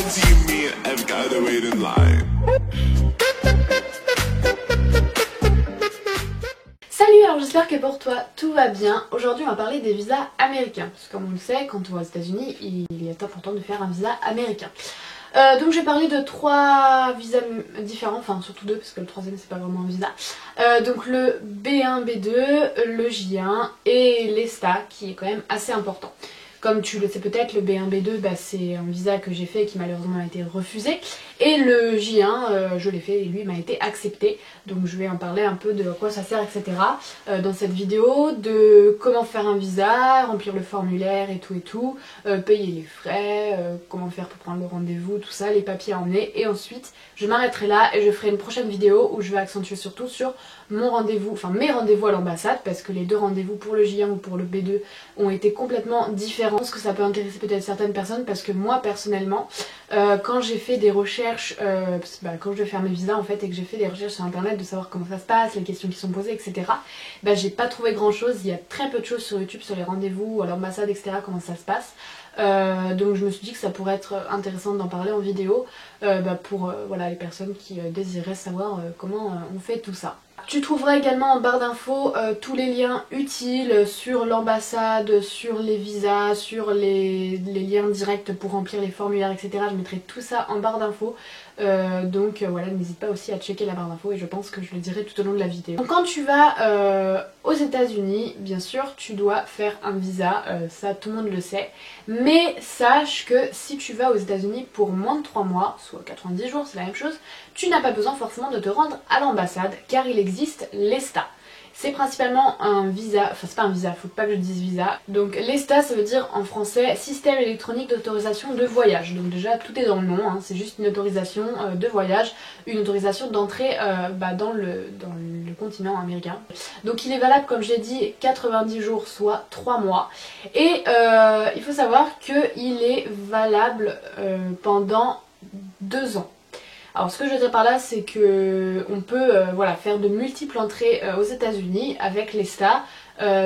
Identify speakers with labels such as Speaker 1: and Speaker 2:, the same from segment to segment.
Speaker 1: see me, I've gotta wait in line.
Speaker 2: Salut, alors j'espère que pour toi tout va bien. Aujourd'hui on va parler des visas américains. Parce que comme on le sait, quand on va aux États-Unis, il est important de faire un visa américain. Donc je vais parler de 3 visas différents, enfin surtout 2 parce que le troisième c'est pas vraiment un visa. Donc le B1, B2, le J1 et l'ESTA qui est quand même assez important. Comme tu le sais peut-être, le B1, B2 c'est un visa que j'ai fait et qui malheureusement a été refusé. Et le J1, je l'ai fait et lui m'a été accepté. Donc je vais en parler un peu de quoi ça sert, etc. Dans cette vidéo, de comment faire un visa, remplir le formulaire et tout, payer les frais, comment faire pour prendre le rendez-vous, tout ça, les papiers à emmener. Et ensuite, je m'arrêterai là et je ferai une prochaine vidéo où je vais accentuer surtout sur mon rendez-vous, enfin mes rendez-vous à l'ambassade, parce que les deux rendez-vous pour le J1 ou pour le B2 ont été complètement différents. Je pense que ça peut intéresser peut-être certaines personnes parce que moi personnellement, quand j'ai fait des recherches, quand je vais faire mes visas en fait et que j'ai fait des recherches sur internet de savoir comment ça se passe, les questions qui sont posées, etc. J'ai pas trouvé grand chose, il y a très peu de choses sur YouTube sur les rendez-vous à l'ambassade, etc. comment ça se passe. Donc je me suis dit que ça pourrait être intéressant d'en parler en vidéo pour voilà, les personnes qui désiraient savoir comment on fait tout ça. Tu trouveras également en barre d'infos tous les liens utiles sur l'ambassade, sur les visas, sur les liens directs pour remplir les formulaires, etc. Je mettrai tout ça en barre d'infos. Donc voilà, n'hésite pas aussi à checker la barre d'infos et je pense que je le dirai tout au long de la vidéo. Donc quand tu vas aux États-Unis, bien sûr, tu dois faire un visa, ça tout le monde le sait. Mais sache que si tu vas aux États-Unis pour moins de 3 mois, soit 90 jours, c'est la même chose, tu n'as pas besoin forcément de te rendre à l'ambassade car il existe l'ESTA. C'est principalement un visa, enfin c'est pas un visa, faut pas que je dise visa. Donc l'ESTA ça veut dire en français système électronique d'autorisation de voyage. Donc déjà tout est dans le nom, hein. C'est juste une autorisation de voyage, une autorisation d'entrée dans le continent américain. Donc il est valable comme j'ai dit 90 jours soit 3 mois. Et il faut savoir qu'il est valable pendant 2 ans. Alors ce que je veux dire par là c'est que on peut faire de multiples entrées aux États-Unis avec l'ESTA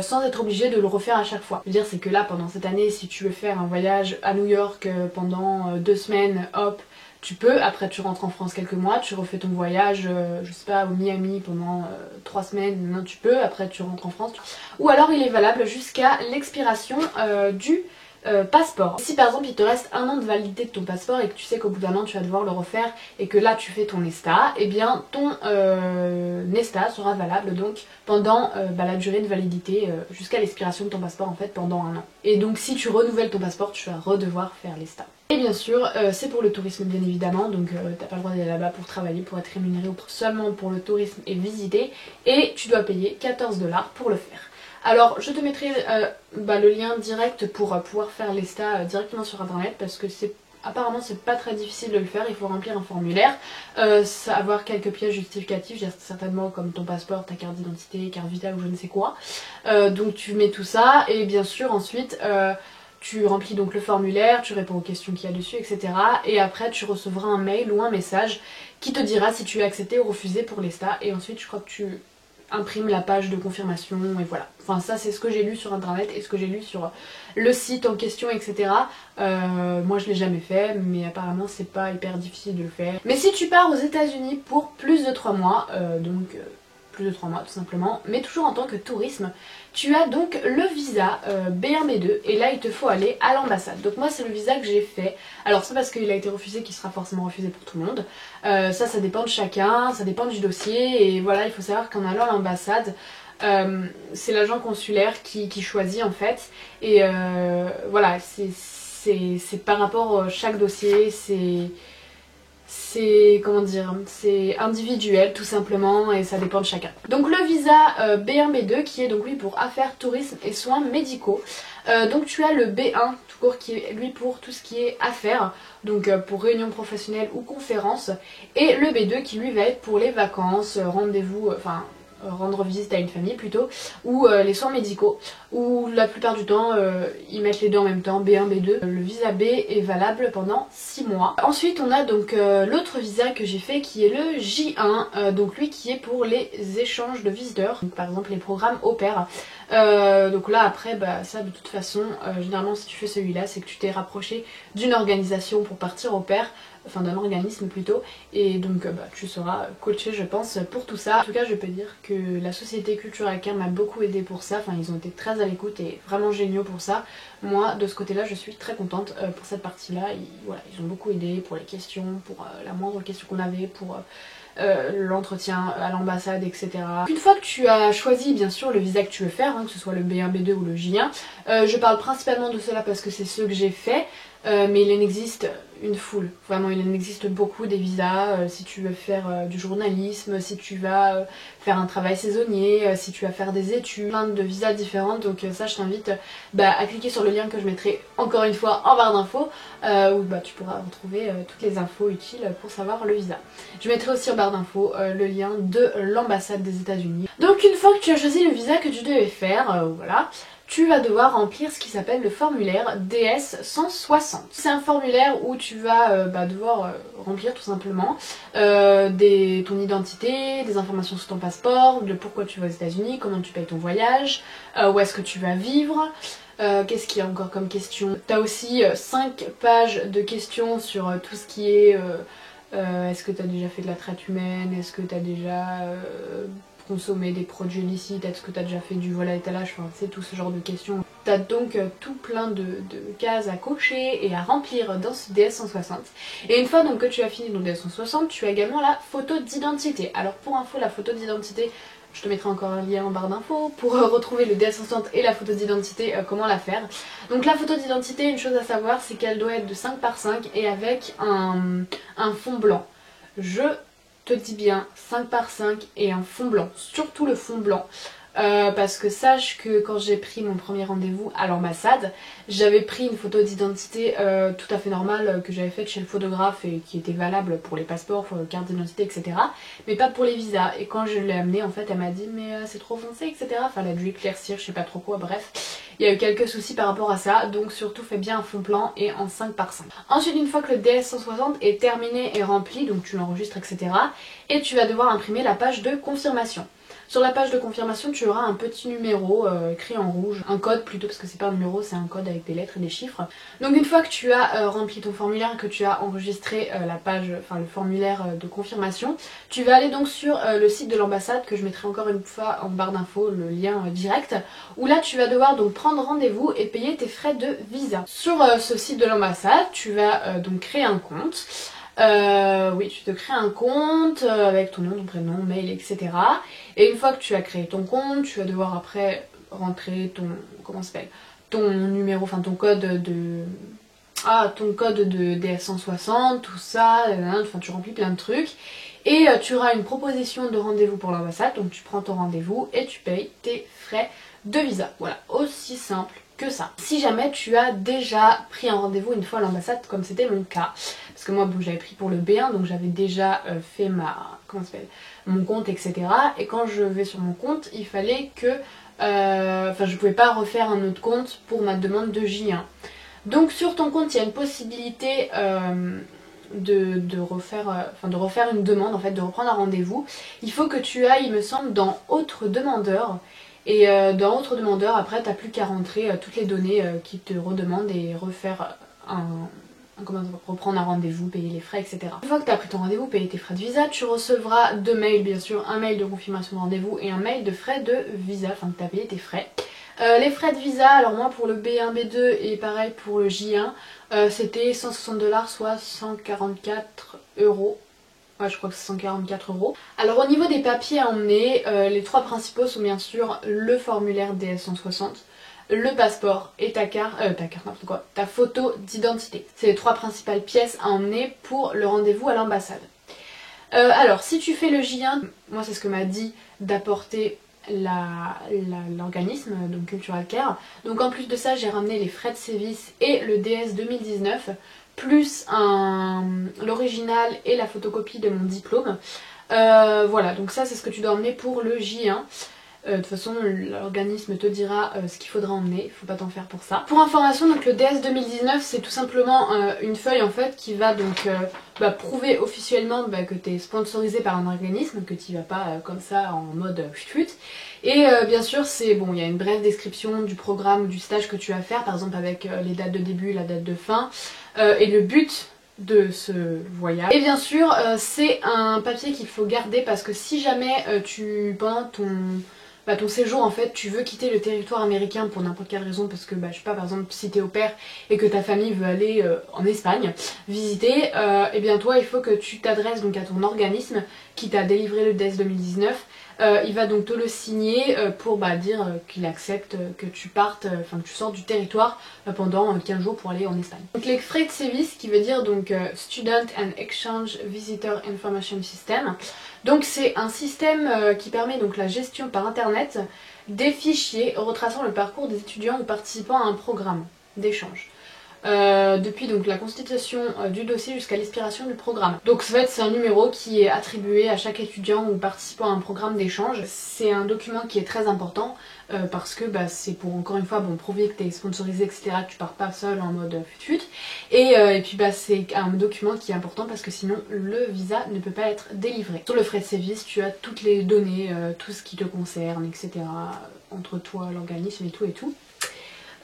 Speaker 2: sans être obligé de le refaire à chaque fois. Je veux dire c'est que là pendant cette année si tu veux faire un voyage à New York pendant 2 semaines, hop, tu peux, après tu rentres en France quelques mois, tu refais ton voyage, je sais pas, au Miami pendant 3 semaines, non tu peux, après tu rentres en France. Ou alors il est valable jusqu'à l'expiration du passeport. Si par exemple il te reste 1 an de validité de ton passeport et que tu sais qu'au bout d'1 an tu vas devoir le refaire et que là tu fais ton ESTA, et bien ton ESTA sera valable donc pendant la durée de validité jusqu'à l'expiration de ton passeport en fait pendant 1 an. Et donc si tu renouvelles ton passeport tu vas redevoir faire l'ESTA. Et bien sûr c'est pour le tourisme bien évidemment, donc t'as pas le droit d'aller là-bas pour travailler, pour être rémunéré ou seulement pour le tourisme et visiter, et tu dois payer 14 $ pour le faire. Alors je te mettrai le lien direct pour pouvoir faire l'ESTA directement sur internet parce que apparemment c'est pas très difficile de le faire, il faut remplir un formulaire, avoir quelques pièces justificatives, certainement comme ton passeport, ta carte d'identité, carte vitale ou je ne sais quoi. Donc tu mets tout ça et bien sûr ensuite tu remplis donc le formulaire, tu réponds aux questions qu'il y a dessus, etc. Et après tu recevras un mail ou un message qui te dira si tu es accepté ou refusé pour l'ESTA et ensuite je crois que tu imprime la page de confirmation et voilà. Enfin ça c'est ce que j'ai lu sur internet et ce que j'ai lu sur le site en question, etc. Moi je l'ai jamais fait mais apparemment c'est pas hyper difficile de le faire. Mais si tu pars aux États-Unis pour plus de 3 mois, plus de 3 mois tout simplement, mais toujours en tant que tourisme, tu as donc le visa B1, B2 et là il te faut aller à l'ambassade. Donc moi c'est le visa que j'ai fait. Alors c'est parce qu'il a été refusé qu'il sera forcément refusé pour tout le monde. Ça dépend de chacun, ça dépend du dossier et voilà il faut savoir qu'en allant à l'ambassade, c'est l'agent consulaire qui choisit en fait et voilà c'est par rapport à chaque dossier, c'est comment dire, c'est individuel tout simplement et ça dépend de chacun. Donc le visa B1 B2 qui est donc lui pour affaires, tourisme et soins médicaux. Donc tu as le B1 tout court qui est lui pour tout ce qui est affaires, donc pour réunions professionnelles ou conférences, et le B2 qui lui va être pour les vacances, rendez-vous, rendre visite à une famille plutôt, ou les soins médicaux, où la plupart du temps ils mettent les deux en même temps, B1, B2. Le visa B est valable pendant 6 mois. Ensuite on a donc l'autre visa que j'ai fait qui est le J1, donc lui qui est pour les échanges de visiteurs, donc par exemple les programmes au pair. Donc là après bah ça de toute façon généralement si tu fais celui-là c'est que tu t'es rapproché d'une organisation pour partir au pair, enfin d'un organisme plutôt, et donc bah, tu seras coaché je pense pour tout ça. En tout cas je peux dire que la société culturelle care m'a beaucoup aidé pour ça, enfin ils ont été très à l'écoute et vraiment géniaux pour ça. Moi de ce côté là je suis très contente pour cette partie là, voilà, ils ont beaucoup aidé pour les questions, pour la moindre question qu'on avait, pour l'entretien à l'ambassade, etc. Une fois que tu as choisi bien sûr le visa que tu veux faire, hein, que ce soit le B1, B2 ou le J1, je parle principalement de cela parce que c'est ceux que j'ai fait, mais il en existe une foule, vraiment il en existe beaucoup des visas, si tu veux faire du journalisme, si tu vas faire un travail saisonnier, si tu vas faire des études, plein de visas différentes, donc ça je t'invite à cliquer sur le lien que je mettrai encore une fois en barre d'infos, où tu pourras retrouver toutes les infos utiles pour savoir le visa. Je mettrai aussi en barre d'infos le lien de l'ambassade des États-Unis. Donc une fois que tu as choisi le visa que tu devais faire, voilà, tu vas devoir remplir ce qui s'appelle le formulaire DS 160. C'est un formulaire où tu vas devoir remplir tout simplement ton identité, des informations sur ton passeport, de pourquoi tu vas aux États-Unis, comment tu payes ton voyage, où est-ce que tu vas vivre. Qu'est-ce qu'il y a encore comme question? T'as aussi 5 pages de questions sur tout ce qui est est-ce que tu as déjà fait de la traite humaine, est-ce que tu as déjà consommé des produits illicites, est-ce que tu as déjà fait du vol à étalage, enfin c'est tout ce genre de questions. Tu as donc tout plein de cases à cocher et à remplir dans ce DS 160. Et une fois donc que tu as fini ton DS 160, tu as également la photo d'identité. Alors pour info, la photo d'identité, je te mettrai encore un lien en barre d'infos pour retrouver le DS 160 et la photo d'identité, comment la faire. Donc la photo d'identité, une chose à savoir, c'est qu'elle doit être de 5 par 5 et avec un fond blanc. Je te dis bien 5 par 5 et un fond blanc, surtout le fond blanc. Parce que sache que quand j'ai pris mon premier rendez-vous à l'ambassade, j'avais pris une photo d'identité tout à fait normale que j'avais faite chez le photographe et qui était valable pour les passeports, pour les cartes d'identité, etc. Mais pas pour les visas. Et quand je l'ai amenée, en fait, elle m'a dit mais c'est trop foncé, etc. Enfin, elle a dû éclaircir, je sais pas trop quoi, bref. Il y a eu quelques soucis par rapport à ça, donc surtout fais bien un fond blanc et en 5 par 5. Ensuite, une fois que le DS 160 est terminé et rempli, donc tu l'enregistres, etc. Et tu vas devoir imprimer la page de confirmation. Sur la page de confirmation, tu auras un petit numéro écrit en rouge, un code plutôt parce que c'est pas un numéro, c'est un code avec des lettres et des chiffres. Donc une fois que tu as rempli ton formulaire et que tu as enregistré la page, enfin le formulaire de confirmation, tu vas aller donc sur le site de l'ambassade que je mettrai encore une fois en barre d'infos, le lien direct, où là tu vas devoir donc prendre rendez-vous et payer tes frais de visa. Sur ce site de l'ambassade, tu vas donc créer un compte. Oui, tu te crées un compte avec ton nom, ton prénom, mail, etc. Et une fois que tu as créé ton compte, tu vas devoir après rentrer ton, comment ça s'appelle, ton numéro, enfin ton code de... Ah, ton code de DS160, tout ça, enfin tu remplis plein de trucs. Et tu auras une proposition de rendez-vous pour l'ambassade, donc tu prends ton rendez-vous et tu payes tes frais de visa. Voilà, aussi simple que ça. Si jamais tu as déjà pris un rendez-vous une fois à l'ambassade, comme c'était mon cas, parce que moi bon, j'avais pris pour le B1, donc j'avais déjà fait ma, comment ça s'appelle, mon compte, etc. Et quand je vais sur mon compte, il fallait que, enfin je pouvais pas refaire un autre compte pour ma demande de J1. Donc sur ton compte, il y a une possibilité de refaire une demande, en fait, de reprendre un rendez-vous. Il faut que tu ailles, il me semble, dans Autres demandeurs. Et dans Autres demandeurs, après, tu n'as plus qu'à rentrer toutes les données qui te redemandent et refaire reprendre un rendez-vous, payer les frais, etc. Une fois que tu as pris ton rendez-vous, payer tes frais de visa, tu recevras 2 mails, bien sûr, un mail de confirmation de rendez-vous et un mail de frais de visa, enfin que tu as payé tes frais. Les frais de visa, alors moi pour le B1, B2 et pareil pour le J1, c'était 160 $, soit 144 €. Ouais, je crois que c'est 144 €. Alors au niveau des papiers à emmener, les 3 principaux sont bien sûr le formulaire DS160, le passeport et ta carte, n'importe quoi, ta photo d'identité. C'est les 3 principales pièces à emmener pour le rendez-vous à l'ambassade. Alors si tu fais le J1, moi c'est ce que m'a dit d'apporter l'organisme, donc Cultural Care. Donc en plus de ça, j'ai ramené les frais de sévice et le DS 2019, plus l'original et la photocopie de mon diplôme. Voilà, donc ça c'est ce que tu dois emmener pour le J1. De toute façon l'organisme te dira ce qu'il faudra emmener, faut pas t'en faire pour ça. Pour information, donc le DS 2019 c'est tout simplement une feuille en fait qui va donc prouver officiellement que tu es sponsorisé par un organisme, que tu vas pas comme ça en mode fut. Et bien sûr c'est bon, il y a une brève description du programme ou du stage que tu vas faire, par exemple avec les dates de début, la date de fin et le but de ce voyage. Et bien sûr c'est un papier qu'il faut garder parce que si jamais pendant ton séjour en fait tu veux quitter le territoire américain pour n'importe quelle raison, parce que je sais pas, par exemple si t'es au pair et que ta famille veut aller en Espagne visiter, et bien toi il faut que tu t'adresses donc à ton organisme qui t'a délivré le DES 2019. Il va donc te le signer pour dire qu'il accepte que tu partes, que tu sortes du territoire pendant 15 jours pour aller en Espagne. Donc les frais de sévice, qui veut dire donc Student and Exchange Visitor Information System. Donc c'est un système qui permet donc la gestion par internet des fichiers retraçant le parcours des étudiants ou participants à un programme d'échange. Depuis donc la constitution du dossier jusqu'à l'expiration du programme. Donc en fait c'est un numéro qui est attribué à chaque étudiant ou participant à un programme d'échange. C'est un document qui est très important parce que c'est pour encore une fois prouver que tu es sponsorisé, etc. Que tu pars pas seul en mode fut. Et puis c'est un document qui est important parce que sinon le visa ne peut pas être délivré. Sur le frais de sévice tu as toutes les données, tout ce qui te concerne, etc. entre toi, l'organisme et tout et tout.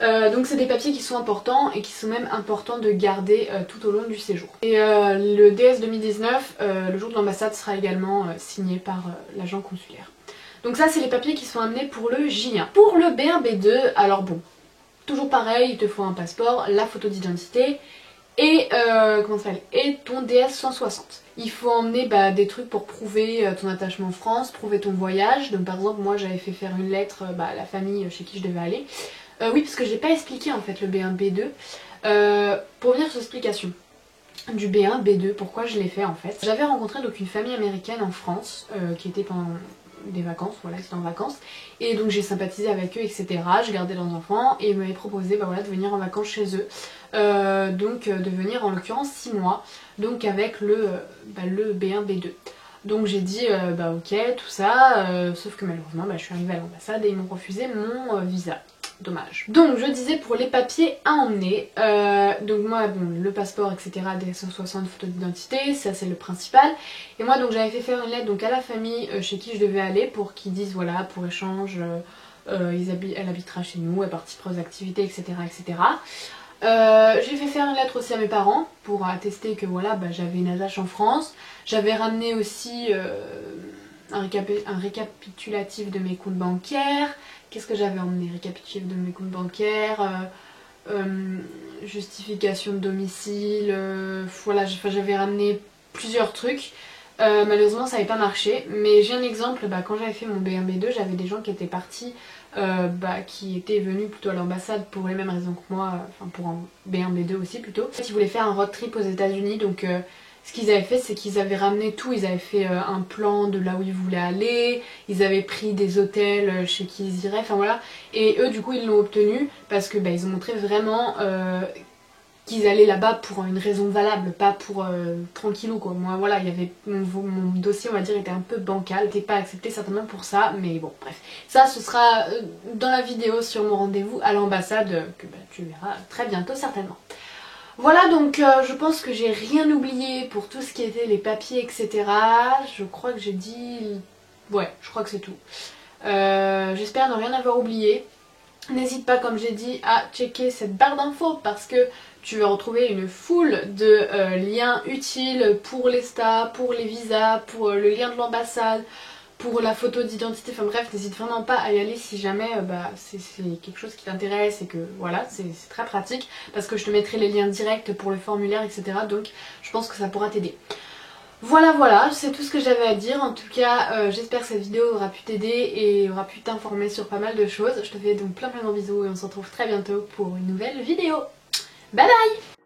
Speaker 2: Donc c'est des papiers qui sont importants et qui sont même importants de garder tout au long du séjour. Et le DS 2019, le jour de l'ambassade, sera également signé par l'agent consulaire. Donc ça c'est les papiers qui sont amenés pour le J1. Pour le B1, B2, alors bon, toujours pareil, il te faut un passeport, la photo d'identité et, et ton DS 160. Il faut emmener des trucs pour prouver ton attachement en France, prouver ton voyage. Donc par exemple moi j'avais fait faire une lettre à la famille chez qui je devais aller. Oui, parce que j'ai pas expliqué en fait le B1, B2. Pour venir sur l'explication du B1, B2, pourquoi je l'ai fait en fait. J'avais rencontré donc une famille américaine en France qui était pendant des vacances, voilà, ils étaient en vacances. Et donc j'ai sympathisé avec eux, etc. J'ai gardé leurs enfants et ils m'avaient proposé de venir en vacances chez eux. Donc de venir en l'occurrence 6 mois, donc avec le B1, B2. Donc j'ai dit ok, tout ça, sauf que malheureusement je suis arrivée à l'ambassade et ils m'ont refusé mon visa. Dommage. Donc je disais pour les papiers à emmener, donc moi le passeport etc, des 160 photos d'identité, ça c'est le principal. Et moi donc j'avais fait faire une lettre donc à la famille chez qui je devais aller pour qu'ils disent voilà pour échange, elle habitera chez nous, elle participera aux activités etc. etc. J'ai fait faire une lettre aussi à mes parents pour attester que voilà j'avais une attache en France. J'avais ramené aussi un récapitulatif de mes comptes bancaires. Qu'est-ce que j'avais emmené? Récapitulatif de mes comptes bancaires, justification de domicile, voilà, j'avais ramené plusieurs trucs. Malheureusement ça n'avait pas marché, mais j'ai un exemple, quand j'avais fait mon B1, B2, j'avais des gens qui étaient partis, qui étaient venus plutôt à l'ambassade pour les mêmes raisons que moi, pour un B1, B2 aussi plutôt. En fait, ils voulaient faire un road trip aux États-Unis, donc ce qu'ils avaient fait c'est qu'ils avaient ramené tout, ils avaient fait un plan de là où ils voulaient aller, ils avaient pris des hôtels chez qui ils iraient, enfin voilà. Et eux du coup ils l'ont obtenu parce que ils ont montré vraiment qu'ils allaient là-bas pour une raison valable, pas pour tranquillou quoi. Moi voilà, il y avait mon dossier on va dire était un peu bancal, n'était pas accepté certainement pour ça, mais bon bref. Ça ce sera dans la vidéo sur mon rendez-vous à l'ambassade que tu verras très bientôt certainement. Voilà donc je pense que j'ai rien oublié pour tout ce qui était les papiers etc. Je crois que j'ai dit... ouais, je crois que c'est tout. J'espère ne rien avoir oublié. N'hésite pas comme j'ai dit à checker cette barre d'infos parce que tu vas retrouver une foule de liens utiles pour les stats, pour les visas, pour le lien de l'ambassade, pour la photo d'identité, enfin bref, n'hésite vraiment pas à y aller si jamais c'est quelque chose qui t'intéresse et que voilà, c'est très pratique parce que je te mettrai les liens directs pour le formulaire etc. Donc je pense que ça pourra t'aider. Voilà, c'est tout ce que j'avais à dire. En tout cas, j'espère que cette vidéo aura pu t'aider et aura pu t'informer sur pas mal de choses. Je te fais donc plein de bisous et on se retrouve très bientôt pour une nouvelle vidéo. Bye bye!